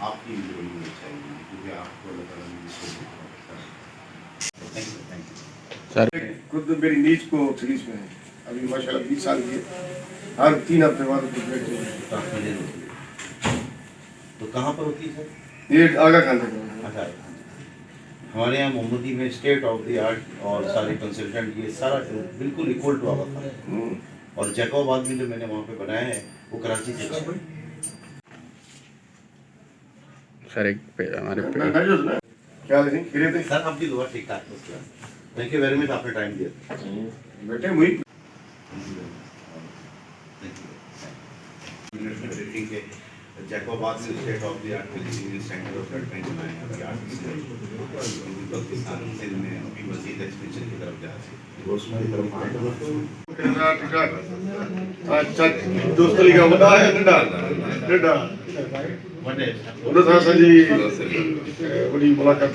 आपकी जोड़ी में चाहिए, क्योंकि आपको अल्लाह ताला ने जिसको thank you, thank you sir. खुद मेरी नीज को पुलिस में है अभी माशाल्लाह 20 साल की है। हर 3 हफ्ते बाद ट्रांसमीडियन होती है। तो कहाँ पर होती है सर? ये आगा खान तक अच्छा, हमारे यहाँ मोहम्मदी में स्टेट ऑफ द आर्ट और सारे कंसल्टेंट ये सारा बिल्कुल इक्वल टू आवा था। और जैकोबाद में जो मैंने वहाँ पे बनाया है वो कराची से था। सर एक हमारे क्या लेकिन खिरे थे सर आपकी दुआ ठीक ठाक। थैंक यू वेरी मच, आपने टाइम दिया। बेटे वही जैकोबाद में state of the art visiting centre of development बनाए हैं अभी आर्ट पाकिस्तान से में अभी मजीद एक्सपेंशन की तरफ जा रहे हैं। अच्छा दोस्तली का बड़ा है डंडा डंडा उन्होंने था सर जी बड़ी मुलाकात